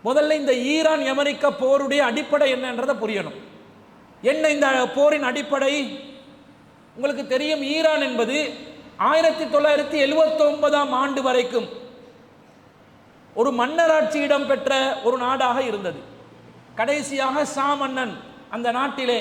முதல்ல இந்த ஈரான் அமெரிக்க போருடைய அடிப்படை என்னன்றதை புரியணும். என்ன இந்த போரின் அடிப்படை? உங்களுக்கு தெரியும், ஈரான் என்பது 1979ஆம் ஆண்டு வரைக்கும் ஒரு மன்னராட்சி இடம்பெற்ற ஒரு நாடாக இருந்தது. கடைசியாக ஷா மன்னன் அந்த நாட்டிலே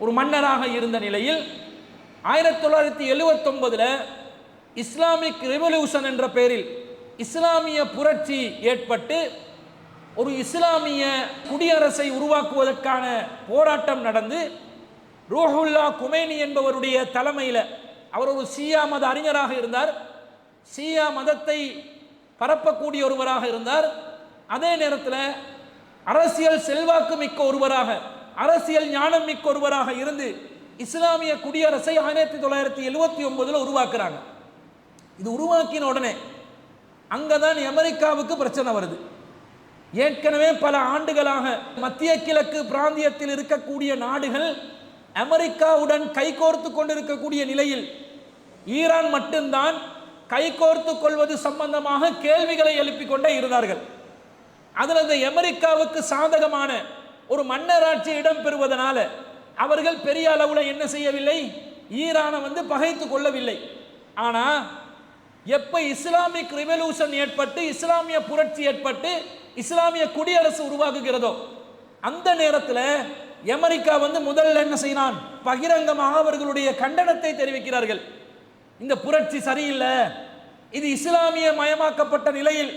ஒரு மன்னராக இருந்த நிலையில் 1979 இஸ்லாமிக் ரெவல்யூஷன் என்ற பெயரில் இஸ்லாமிய புரட்சி ஏற்பட்டு ஒரு இஸ்லாமிய குடியரசை உருவாக்குவதற்கான போராட்டம் நடந்து ரூஹுல்லா குமைனி என்பவருடைய தலைமையில், அவர் ஒரு ஷியா மத அறிஞராக இருந்தார், ஷியா மதத்தை பரப்பக்கூடிய ஒருவராக இருந்தார். அதே நேரத்தில் அரசியல் செல்வாக்கு மிக்க ஒருவராக, அரசியல் ஞானம் மிக்க ஒருவராக இருந்து இஸ்லாமிய குடியரசை 1979 உருவாக்குறாங்க. இது உருவாக்கின உடனே அங்கதான் அமெரிக்காவுக்கு பிரச்சனை வருது. ஏற்கனவே பல ஆண்டுகளாக மத்திய கிழக்கு பிராந்தியத்தில் இருக்கக்கூடிய நாடுகள் அமெரிக்காவுடன் கைகோர்த்து கொண்டிருக்கக்கூடிய நிலையில் ஈரான் மட்டும்தான் கைகோர்த்து கொள்வது சம்பந்தமாக கேள்விகளை எழுப்பிக் கொண்டே இருந்தார்கள். அதில் அந்த அமெரிக்காவுக்கு சாதகமான ஒரு மன்னராட்சி இடம்பெறுவதனால அவர்கள் பெரிய அளவில் என்ன செய்யவில்லை, ஈரானை பகைத்து கொள்ளவில்லை. ஆனால் எப்ப இஸ்லாமிக் ரெவல்யூஷன் ஏற்பட்டு இஸ்லாமிய புரட்சி ஏற்பட்டு இஸ்லாமிய குடியரசு உருவாக்குகிறதோ அந்த நேரத்தில் அமெரிக்கா முதல்ல என்ன செய்யறான், பகிரங்கமாக அவர்களுடைய கண்டனத்தை தெரிவிக்கிறார்கள். இந்த புரட்சி சரியில்லை, இது இஸ்லாமிய மயமாக்கப்பட்ட நிலையில்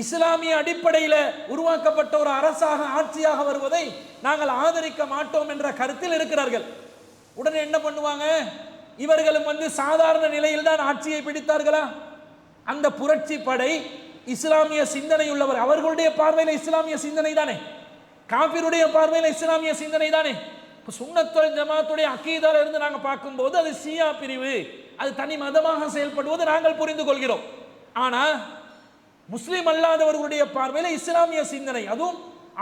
இஸ்லாமிய அடிப்படையில் உருவாக்கப்பட்ட ஒரு அரசாக ஆட்சியாக வருவதை நாங்கள் ஆதரிக்க மாட்டோம் என்ற கருத்தில் இருக்கிறார்கள். உடனே என்ன பண்ணுவாங்க, இவர்களும் சாதாரண நிலையில் தான் ஆட்சியை பிடித்தார்களா? அந்த புரட்சி படை இஸ்லாமிய சிந்தனை உள்ளவர், அவர்களுடைய பார்வையில் இஸ்லாமிய சிந்தனை தானே, காபிருடைய பார்வையில் இஸ்லாமிய சிந்தனை தானே. சுன்னத்துல் ஜமாத்துடைய அக்கீதால இருந்து நாங்கள் பார்க்கும்போது அது ஷியா பிரிவு, அது தனி மதமாக செயல்படுவது நாங்கள் புரிந்து கொள்கிறோம். ஆனால் முஸ்லிம் அல்லாதவர்களுடைய பார்வையில் இஸ்லாமிய சிந்தனை, அதுவும்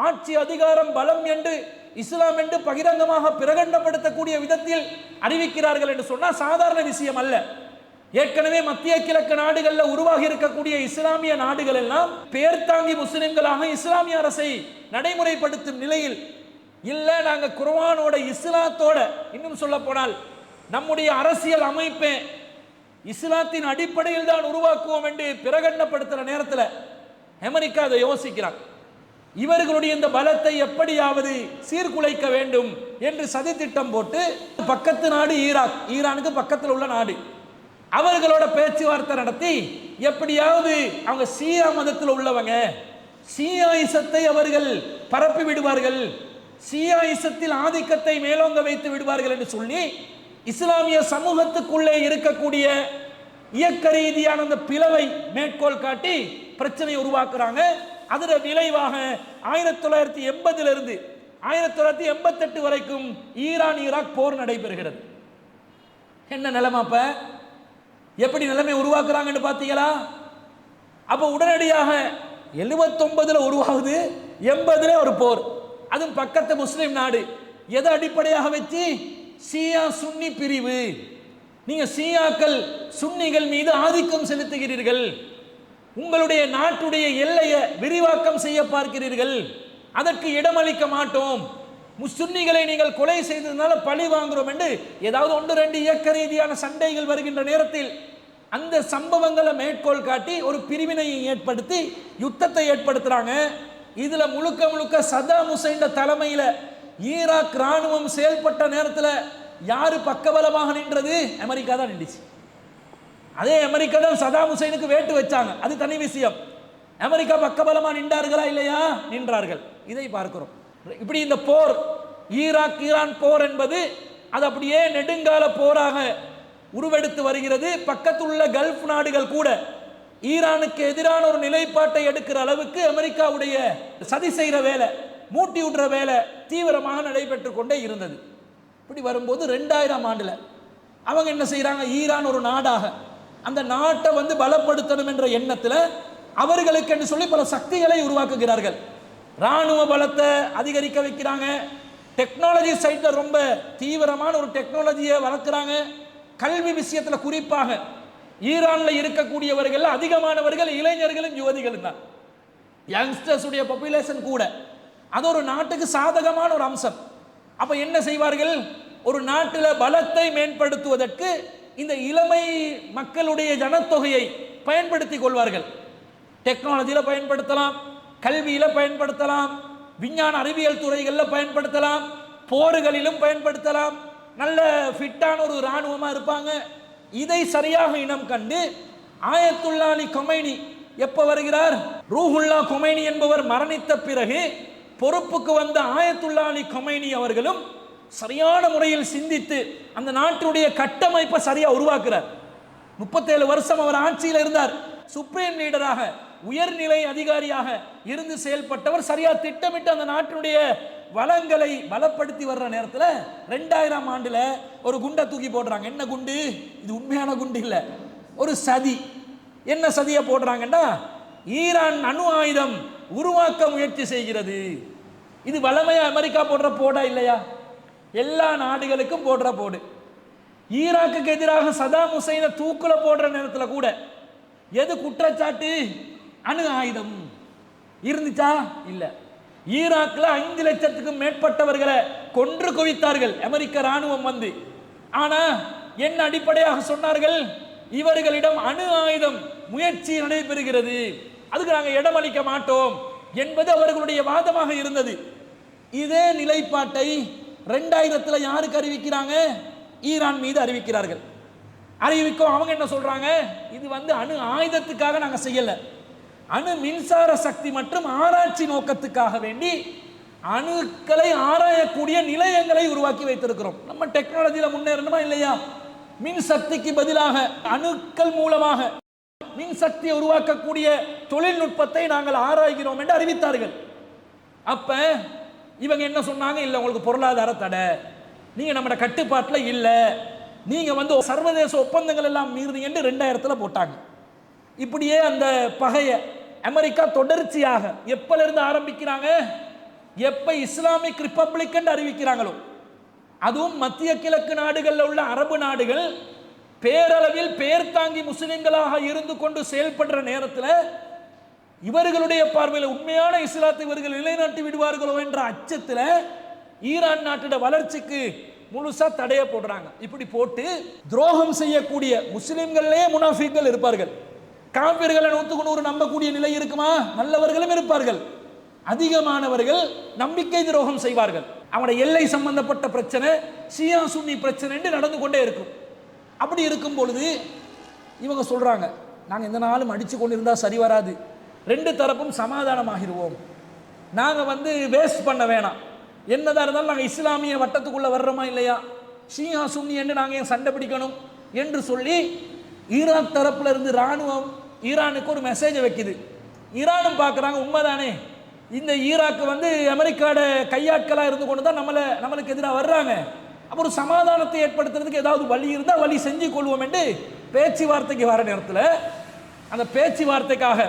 ஆட்சி அதிகாரம் பலம் என்று இஸ்லாம் என்று பகிரங்கமாக பிரகடனப்படுத்தக்கூடிய விதத்தில் அறிவிக்கிறார்கள் என்று சொன்னால் சாதாரண விஷயம் அல்ல. ஏற்கனவே மத்திய கிழக்கு நாடுகளில் உருவாகி இருக்கக்கூடிய இஸ்லாமிய நாடுகள் எல்லாம் பேர்தாங்கி முஸ்லிம்களாக இஸ்லாமிய அரசை நடைமுறைப்படுத்தும் நிலையில் இல்லை, நாங்கள் குர்ஆனோட இஸ்லாத்தோட, இன்னும் சொல்ல போனால் நம்முடைய அரசியல் அமைப்பை இஸ்லாத்தின் அடிப்படையில் தான் உருவாக்குவோம் என்று பிரகடனப்படுத்துகிற நேரத்தில் அமெரிக்கா அதை யோசிக்கிறார். இவர்களுடைய இந்த பலத்தை எப்படியாவது சீர்குலைக்க வேண்டும் என்று சதி திட்டம் போட்டு பக்கத்து நாடு ஈராக், ஈரானுக்கு பக்கத்தில் உள்ள நாடு, அவர்களோட பேச்சுவார்த்தை நடத்தி எப்படியாவது அவங்க ஷியா மதத்தில் உள்ளவங்க ஷியாயிசத்தை அவர்கள் பரப்பி விடுவார்கள், ஷியாயிசத்தில் ஆதிக்கத்தை மேலோங்க வைத்து விடுவார்கள் என்று சொல்லி இஸ்லாமிய சமூகத்துக்குள்ளே இருக்கக்கூடிய இயக்க ரீதியான அந்த பிளவை மேற்கோள் காட்டி பிரச்சனை உருவாக்குறாங்க. அதன் விளைவாக 1980 இருந்து 1988 வரைக்கும் ஈரான் ஈராக் போர் நடைபெறுகிறது. என்ன நிலைமை? அப்ப எப்படி நிலைமை உருவாக்குறாங்கன்னு பார்த்தீங்களா? அப்போ உடனடியாக 79 உருவாகுது, 80 ஒரு போர், அதுவும் பக்கத்து முஸ்லிம் நாடு. எதை அடிப்படையாக வச்சு? ஷியா சுன்னி பிரிவு. நீங்க ஷியாக்கள் சுன்னிகள் மீது ஆதிக்கம் செலுத்துகிறீர்கள், உங்களுடைய நாட்டுடைய எல்லையை விரிவாக்கம் செய்ய பார்க்கிறீர்கள், அதற்கு இடமளிக்க மாட்டோம், முஸ்லிம்களை நீங்கள் கொலை செய்ததுனால பழி வாங்குறோம் என்று ஏதாவது ஒன்று ரெண்டு இயக்க ரீதியான சண்டைகள் வருகின்ற நேரத்தில் அந்த சம்பவங்களை மேற்கோள் காட்டி ஒரு பிரிவினையை ஏற்படுத்தி யுத்தத்தை ஏற்படுத்துறாங்க. இதுல முழுக்க முழுக்க சதாம் ஹுசைன் தலைமையில் ஈராக் ராணுவம் செயல்பட்ட நேரத்தில் யாரு பக்கபலமாக நின்றது? அமெரிக்கா தான் நின்றுச்சு. அதே அமெரிக்கா தான் சதாம் ஹுசைனுக்கு வேட்டு வச்சாங்க, அது தனி விஷயம். அமெரிக்கா பக்கபலமா நின்றார்களா? இல்லையா? நின்றார்கள். இதை பார்க்கிறோம். இப்படி இந்த போர், ஈராக் ஈரான் போர் என்பது அது அப்படியே நெடுங்கால போராக உருவெடுத்து வருகிறது. பக்கத்தில் உள்ள கல்ஃப் நாடுகள் கூட ஈரானுக்கு எதிரான ஒரு நிலைப்பாட்டை எடுக்கிற அளவுக்கு அமெரிக்காவுடைய சதி செய்கிற வேலை, மூட்டி விடுற வேலை தீவிரமாக நடைபெற்று கொண்டே இருந்தது. இப்படி வரும்போது 2000 ஆண்டுல அவங்க என்ன செய்யறாங்க, ஈரான் ஒரு நாடாக அந்த நாட்டை பலப்படுத்தணும் என்ற எண்ணத்தில் அவர்களுக்கு என்று சொல்லி பல சக்திகளை உருவாக்குகிறார்கள். ராணுவ பலத்தை அதிகரிக்க வைக்கிறாங்க, டெக்னாலஜி சைட்டில் ரொம்ப தீவிரமான ஒரு டெக்னாலஜியை வளர்க்குறாங்க. கல்வி விஷயத்தில் குறிப்பாக ஈரானில் இருக்கக்கூடியவர்கள் அதிகமானவர்கள் இளைஞர்களும் யுவதிகளும் தான். யங்ஸ்டர்ஸ் உடைய பாப்புலேஷன் கூட. அது ஒரு நாட்டுக்கு சாதகமான ஒரு அம்சம். அப்ப என்ன செய்வார்கள்? ஒரு நாட்டில் பலத்தை மேம்படுத்துவதற்கு இந்த இளமை மக்களுடைய ஜனத்தொகையை பயன்படுத்தி கொள்வார்கள். டெக்னாலஜியில் பயன்படுத்தலாம், கல்வியில் பயன்படுத்தலாம், விஞ்ஞான அறிவியல் துறைகளில் பயன்படுத்தலாம், போர்களிலும் பயன்படுத்தலாம். நல்ல ஃபிட்டான ஒரு இராணுவமாக இருப்பாங்க. இதை சரியாக இனம் கண்டு ஆயத்துல்லா அலி கொமைனி எப்போ வருகிறார்? ரூஹுல்லா கொமைனி என்பவர் மரணித்த பிறகு பொறுப்புக்கு வந்த ஆயத்துல்லா அலி கொமைனி அவர்களும் சரியான முறையில் சிந்தித்து அந்த நாட்டுடைய கட்டமைப்பை சரியா உருவாக்குறார். 37 வருஷம் அவர் ஆட்சியில் இருந்தார். சுப்ரீம் லீடராக, உயர்நிலை அதிகாரியாக இருந்து செயல்பட்டவர். சரியா திட்டமிட்டு அந்த நாட்டினுடைய வளங்களை பலப்படுத்தி வர்ற நேரத்தில் 2000 ஆண்டுல ஒரு குண்டை தூக்கி போடுறாங்க. என்ன குண்டு? இது உண்மையான குண்டு இல்லை, ஒரு சதி. என்ன சதியை போடுறாங்கன்னா, ஈரான் அணு ஆயுதம் உருவாக்க முயற்சி செய்கிறது. இது வளமையா அமெரிக்கா போடுற போடா இல்லையா? எல்லா நாடுகளுக்கும் போடுற போடு. ஈராக்குக்கு எதிராக சதாம் ஹுசைனை தூக்குல போடுற நேரத்தில் கூட எது குற்றச்சாட்டு? அணு ஆயுதம் இருந்துச்சா? இல்ல. ஈராக்ல 5 லட்சத்துக்கும் மேற்பட்டவர்களை கொன்று குவித்தார்கள் அமெரிக்க ராணுவம் வந்து. ஆனா என்ன அடிப்படையாக சொன்னார்கள்? இவர்களிடம் அணு ஆயுதம் முயற்சி நடைபெறுகிறது, அதுக்கு நாங்கள் இடமளிக்க மாட்டோம் என்பது அவர்களுடைய வாதமாக இருந்தது. இதே நிலைப்பாட்டை 2000 யாருக்கு அறிவிக்கிறாங்க? ஈரான் மீது அறிவிக்கிறார்கள். அறிவிக்கும் அவங்க என்ன சொல்றாங்க? இது அணு ஆயுதத்துக்காக நாங்கள் செய்யல, அணு மின்சார சக்தி மற்றும் ஆராய்ச்சி நோக்கத்துக்காக வேண்டி அணுக்களை ஆராயக்கூடிய நிலையங்களை உருவாக்கி வைத்திருக்கிறோம். நம்ம டெக்னாலஜியில் முன்னேறணுமா இல்லையா? மின் சக்திக்கு பதிலாக அணுக்கள் மூலமாக மின் சக்தியை உருவாக்கக்கூடிய தொழில்நுட்பத்தை நாங்கள் ஆராய்கிறோம் என்று அறிவித்தார்கள். அப்ப இவங்க என்ன சொன்னாங்க? இல்லை, உங்களுக்கு பொருளாதார தடை, நீங்க நம்ம கட்டுப்பாட்டில் இல்லை, நீங்க சர்வதேச ஒப்பந்தங்கள் எல்லாம் மீறுறீங்கன்னு 2000 போட்டாங்க. இப்படியே அந்த பகையை அமெரிக்கா தொடர்ச்சியாக எப்பல இருந்து ஆரம்பிக்கிறாங்க? எப்ப இஸ்லாமிக் ரிப்பப்ளிக் என்று அறிவிக்கிறாங்களோ, அதுவும் மத்திய கிழக்கு நாடுகளில் உள்ள அரபு நாடுகள் பேரளவில் பேர் தாங்கி முஸ்லிம்களாக இருந்து கொண்டு செயல்படுற நேரத்தில் இவர்களுடைய பார்வையில் உண்மையான இஸ்லாத்தை இவர்கள் நிலைநாட்டி விடுவார்களோ என்ற அச்சத்தில் ஈரான் நாட்டோட வளர்ச்சிக்கு முழுசா தடைய போடுறாங்க. இப்படி போட்டு துரோகம் செய்யக்கூடிய முஸ்லிம்களிலே முனாஃபிக்கள் இருப்பார்கள். காபிர்களை 100க்கு 100 நம்பக்கூடிய நிலை இருக்குமா? நல்லவர்களும் இருப்பார்கள். அதிகமானவர்கள் நம்பிக்கை துரோகம் செய்வார்கள். அவனுடைய எல்லை சம்பந்தப்பட்ட பிரச்சனை, ஷியா சுன்னி பிரச்சனை என்று நடந்து கொண்டே இருக்கும். அப்படி இருக்கும் பொழுது இவங்க சொல்றாங்க, நாங்க எந்த நாளும் அடிச்சு கொண்டிருந்தா சரி வராது, 2 தரப்பும் சமாதானமாகிடுவோம், நாங்க வேஸ்ட் பண்ண வேணாம், என்னதான் இருந்தாலும் நாங்கள் இஸ்லாமிய வட்டத்துக்குள்ள வர்றோமா இல்லையா, ஷியா சுன்னி என்று நாங்கள் சண்டை பிடிக்கணும் என்று சொல்லி ஈராக் தரப்புல இருந்து ராணுவம் ஈரானுக்கு ஒரு மெசேஜை வைக்குது. ஈரானும் பார்க்குறாங்க, உண்மைதானே, இந்த ஈராக்கு அமெரிக்காவோட கையாட்களாக இருந்து கொண்டு தான் நம்மளுக்கு எதிராக வர்றாங்க. அப்போ ஒரு சமாதானத்தை ஏற்படுத்துறதுக்கு ஏதாவது வழி இருந்தால் வழி செஞ்சு கொள்வோம் என்று பேச்சுவார்த்தைக்கு வர நேரத்தில் அந்த பேச்சுவார்த்தைக்காக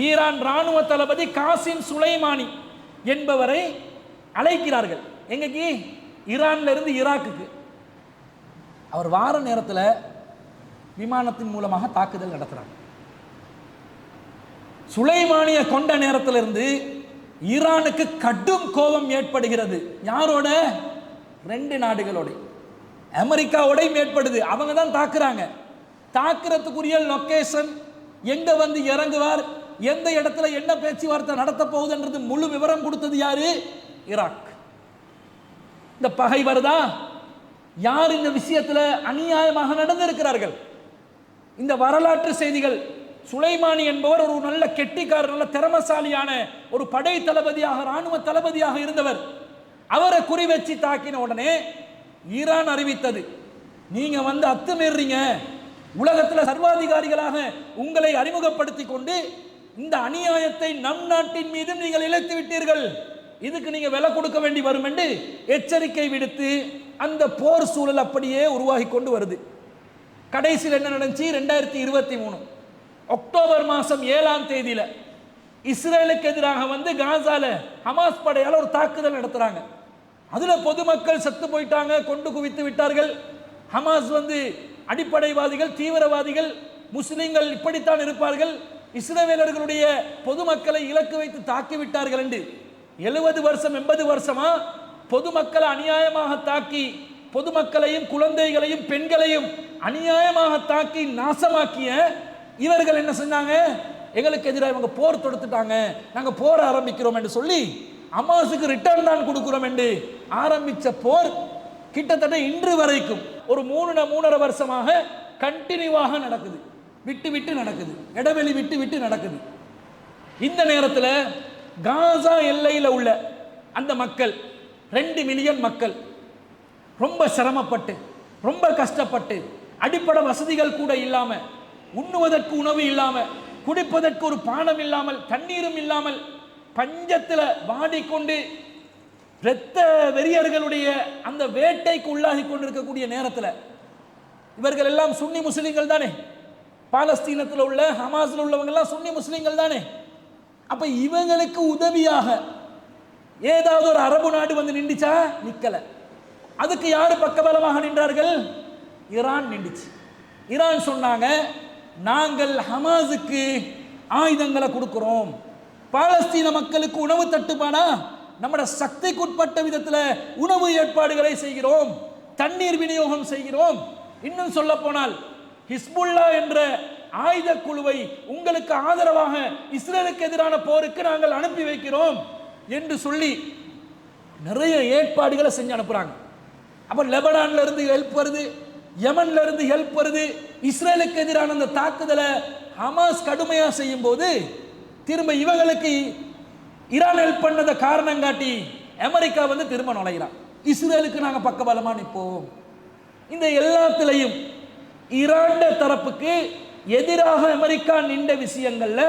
ஈரான் ராணுவ தளபதி காசிம் சுலைமானி என்பவரை அழைக்கிறார்கள். எங்கக்கு? ஈரான்ல இருந்து ஈராக்குக்கு. அவர் வார நேரத்தில் விமானத்தின் மூலமாக தாக்குதல் நடத்துறாங்க. சுலைமானிய கொண்ட நேரத்தில் இருந்து ஈரானுக்கு கடும் கோபம் ஏற்படுகிறது. யாரோட? 2 நாடுகளோட, அமெரிக்காவோடையும் ஏற்படுது. அவங்க தான் தாக்குறாங்க. தாக்குறதுக்குரிய லொகேஷன், எங்க இறங்குவார், எந்த இடத்துல என்ன பேச்சுவார்த்தை நடத்த போகுதுன்றது முழு விவரம் கொடுத்தது யாரு? ஈராக். இந்த பகை வருதா? யார் இந்த விஷயத்தில் அநியாயமாக நடந்திருக்கிறார்கள்? இந்த வரலாற்று செய்திகள். சுலைமானி என்பவர் ஒரு நல்ல கெட்டிக்காரர், நல்ல திறமசாலியான ஒரு படை தளபதியாக, ராணுவ தளபதியாக இருந்தவர். அவரை குறி வச்சு தாக்கின உடனே ஈரான் அறிவித்தது, நீங்க அத்துமீறீங்க, உலகத்தில் சர்வாதிகாரிகளாக உங்களை அறிமுகப்படுத்தி கொண்டு இந்த அநியாயத்தை நம் நாட்டின் மீது நீங்கள் இழைத்து விட்டீர்கள், இதுக்கு நீங்க விலை கொடுக்க வேண்டி வரும் என்று எச்சரிக்கை விடுத்து அந்த போர் சூழல் அப்படியே உருவாகி கொண்டு வருது. கடைசியில் என்ன நடந்துச்சு? 2023 அக்டோபர் மாதம் 7ஆம் தேதியில இஸ்ரேலுக்கு எதிராக காசால ஹமாஸ் படையால் ஒரு தாக்குதல் நடத்துறாங்க. அதுல பொதுமக்கள் செத்து போயிட்டாங்க, கொண்டு குவித்து விட்டார்கள். ஹமாஸ் அடிப்படைவாதிகள், தீவிரவாதிகள், முஸ்லிம்கள் இப்படித்தான் இருப்பார்கள் இஸ்ரவேலர்களுடைய பொதுமக்களை இலக்கு வைத்து தாக்கிவிட்டார்கள் என்று 70 வருஷம் 80 வருஷமா பொதுமக்களை அநியாயமாக தாக்கி, பொதுமக்களையும் குழந்தைகளையும் பெண்களையும் அநியாயமாக தாக்கி நாசமாக்கிய இவர்கள் என்ன செஞ்சாங்க? எங்களுக்கு எதிராக இவங்க போர் தொடுத்துட்டாங்க, நாங்க போர் ஆரம்பிக்கிறோம் என்று சொல்லி ஹமாஸுக்கு ரிட்டர்ன் தான் கொடுக்கிறோம் என்று ஆரம்பிச்ச போர் கிட்டத்தட்ட இன்று வரைக்கும் ஒரு 3.5 வருஷமாக கண்டினியூவாக நடக்குது. விட்டு விட்டு நடக்குது, இடைவெளி விட்டு விட்டு நடக்குது. இந்த நேரத்தில் காசா எல்லையில் உள்ள அந்த மக்கள் 2 மில்லியன் மக்கள் ரொம்ப சிரமப்பட்டு, ரொம்ப கஷ்டப்பட்டு, அடிப்படை வசதிகள் கூட இல்லாம, உண்ணுவதற்கு உணவு இல்லாம, குடிப்பதற்கு ஒரு பானம் இல்லாமல், தண்ணீரும் இல்லாமல் பஞ்சத்தில் வாடிக்கொண்டு இரத்த வெறியர்களுடைய அந்த வேட்டைக்கு உள்ளாகி கொண்டிருக்கக்கூடிய நேரத்தில் இவர்கள் எல்லாம் சுன்னி முஸ்லிம்கள் தானே, பாலஸ்தீனத்தில் உள்ள ஹமாஸில் உள்ளவங்க எல்லாம் சுன்னி முஸ்லிம்கள் தானே. அப்ப இவங்களுக்கு உதவியாக ஏதாவது ஒரு அரபு நாடு வந்து நின்றுச்சா? நிக்கல. அதுக்கு யாரு பக்கபலமாக நின்றார்கள்? ஈரான் நின்றுச்சு. ஈரான் சொன்னாங்க, நாங்கள் ஹமாஸுக்கு ஆயுதங்களை கொடுக்கிறோம், பாலஸ்தீன மக்களுக்கு உணவு தட்டுப்பாடா, நம்முடைய சக்திக்குட்பட்ட விதத்தில் உணவு ஏற்பாடுகளை செய்கிறோம், தண்ணீர் விநியோகம் செய்கிறோம், இன்னும் சொல்ல போனால் ஹிஸ்புல்லா என்ற ஆயுத குழுவை உங்களுக்கு ஆதரவாக இஸ்ரேலுக்கு எதிரான போருக்கு நாங்கள் அனுப்பி வைக்கிறோம் என்று சொல்லி நிறைய ஏற்பாடுகளை செஞ்சு அனுப்புறாங்க. அப்ப லெபனான்ல இருந்து ஹெல்ப் வருது, யமன்ல இருந்து ஹெல்ப் வருது. இஸ்ரேலுக்கு எதிரான அந்த தாக்குதலை ஹமாஸ் கடுமையா செய்யும் போது திரும்ப இவங்களுக்கு ஈரான் ஹெல்ப் பண்ணத காரணம் காட்டி அமெரிக்கா வந்து திரும்ப நுழைகிறான். இஸ்ரேலுக்கு நாங்க பக்கபலமா நிற்போம். இந்த எல்லாத்திலையும் ஈரான் தரப்புக்கு எதிராக அமெரிக்கா நின்ற விஷயங்கள்ல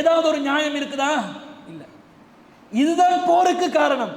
ஏதாவது ஒரு நியாயம் இருக்குதா? இல்லை. இதுதான் போருக்கு காரணம்.